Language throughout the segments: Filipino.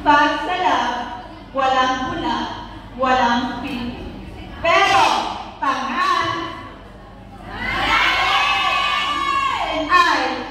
Pag sa lab, walang bula, walang pink. Pero, tangan ay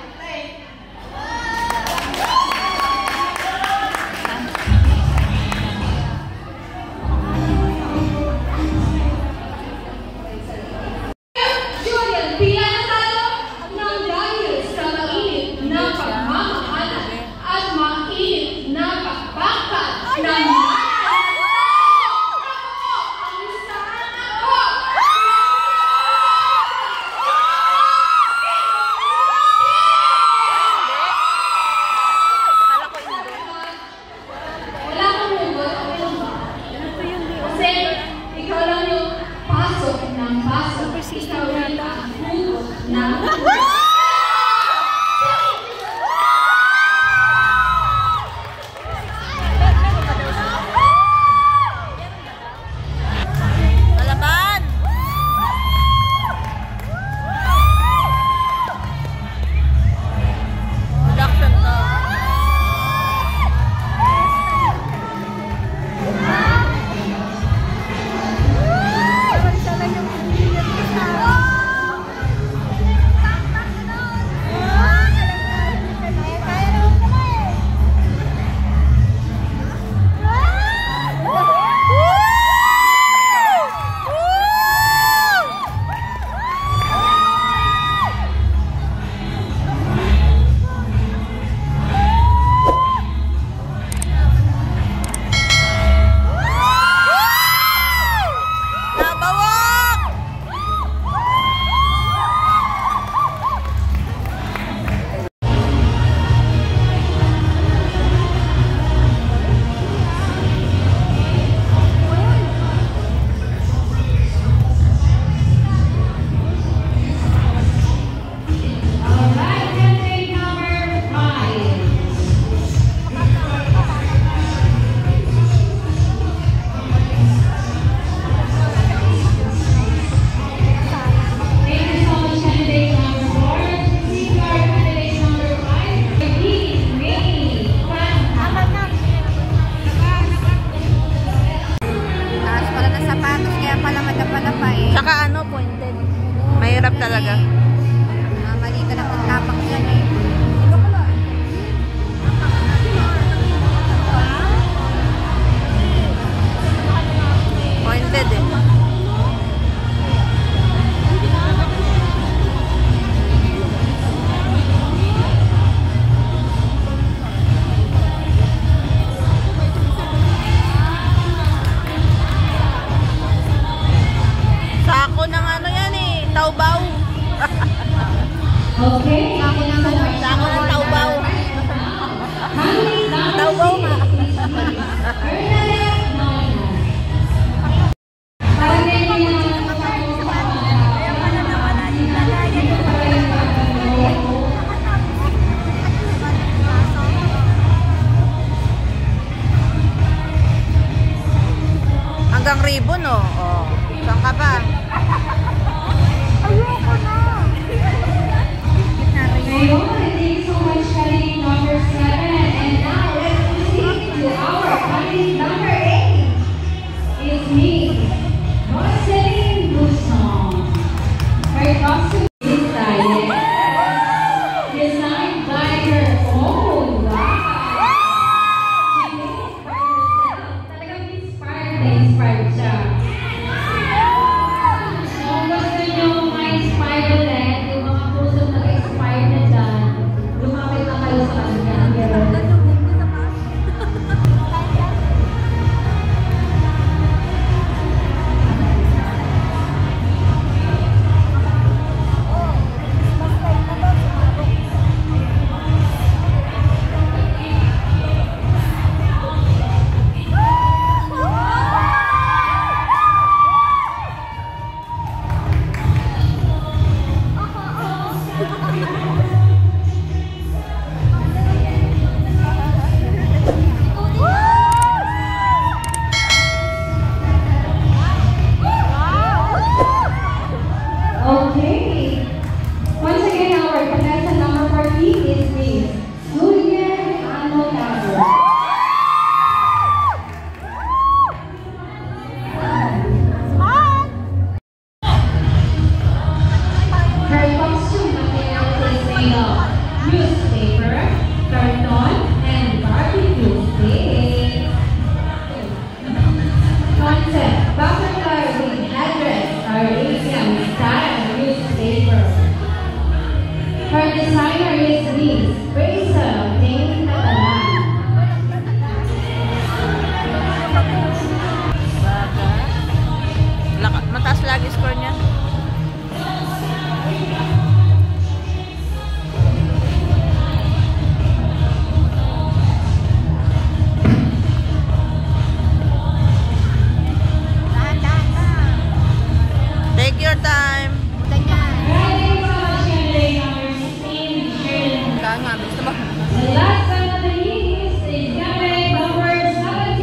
nga, gusto mo. The last one of the Yingis is coming number 17,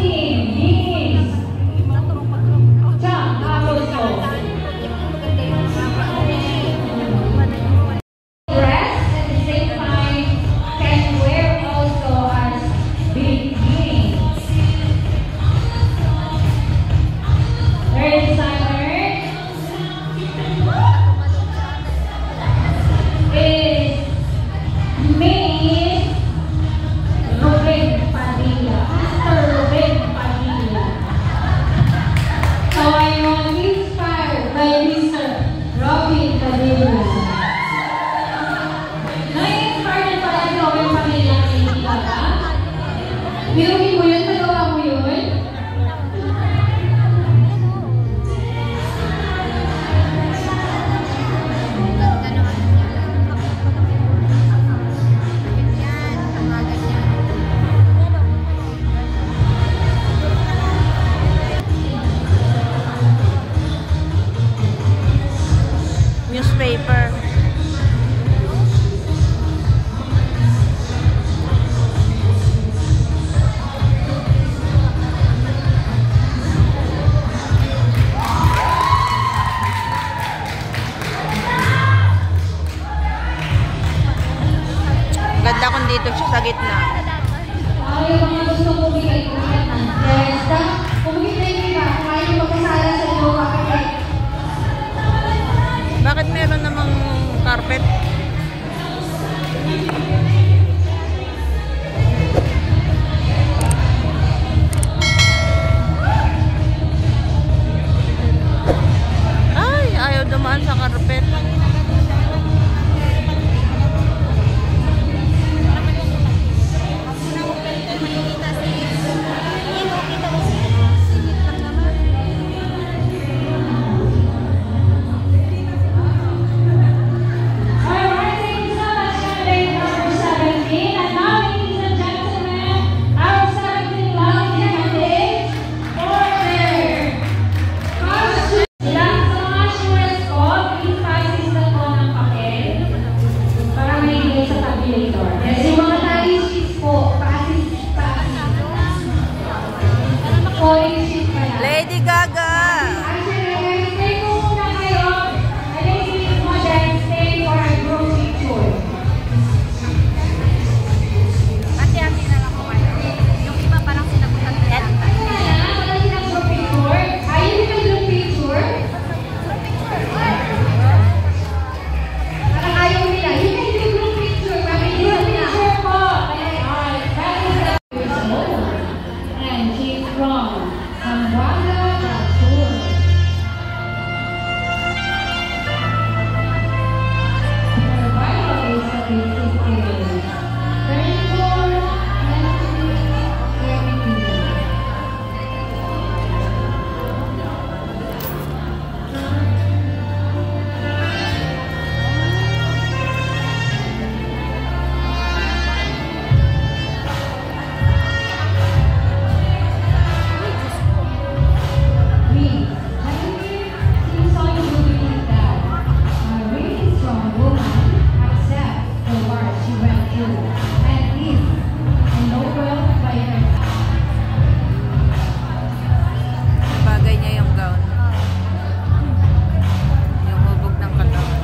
Yingis. Chang Agosto. Dress at the same time can wear also as big jeans. Third designer is May Ruben Padilla. Mr. Ruben Padilla. So I am inspired by Mr. Robin Padilla. Na-inspired pala si Robin Padilla kay Nika ka? Biruin mo yun? Nagawa mo yun? Newspaper. Ganda kung dito siya sa gitna. Ay, yung mga gusto kong bigay-bigay na. Yes, kumigit na yung iba. Kung ayaw magkasala sa iyo, kapatid. Bakit meron namang carpet? Ay, ayaw dumaan sa carpet. Alright, thank you so much, candidate number 17. And now, ladies and gentlemen, our 17 lucky candidates for their costume. Lang sa mga shorts ko, please pasis na po ng papel para may ibigay sa tabulator. Yes, yung mga tally sheets po, pasis. Calling sheet pa lang. Lady Gaga! Actually, stay po muna kayo. Ladies mo dyan, stay for a group picture. Ate-ate na lang po kayo. Yung iba parang sinabutan na yan. Wala silang group picture. Ayaw nila group picture. Parang ayaw nila. Yun ay yung group picture. Group picture po. Alright, that is the and she's from Zamboanga, Sur. Her Bible is a basic age. 34, 19, 17. Me, she saw you doing that. A really strong woman accept the work she went through and live ennobled by her. Bagay niya yung gown. Yung hubog ng katawan.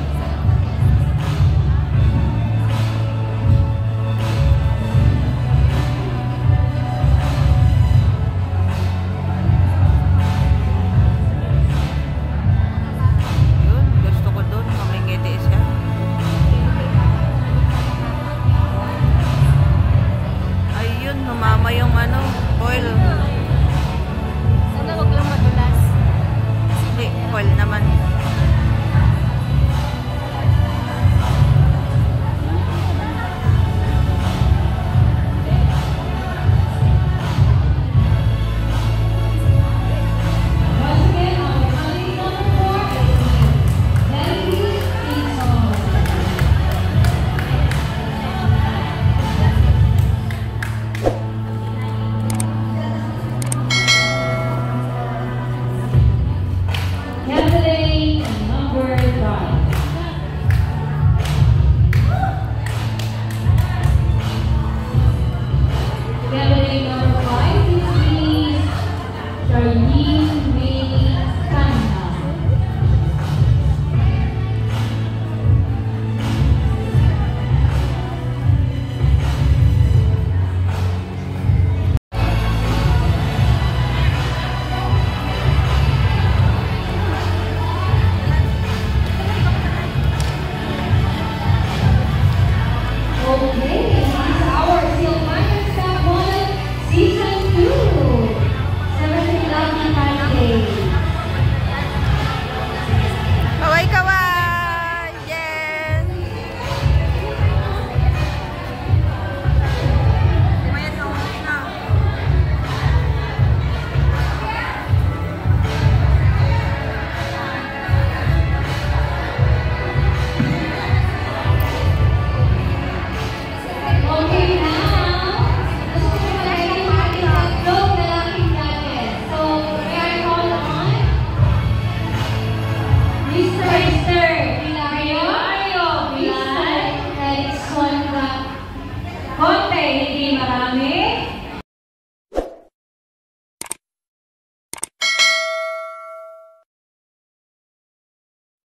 Yun, gusto ko doon. Mamingiti siya. Ayun, humama yung foil. Sana wag lang madulas. Hindi, foil naman.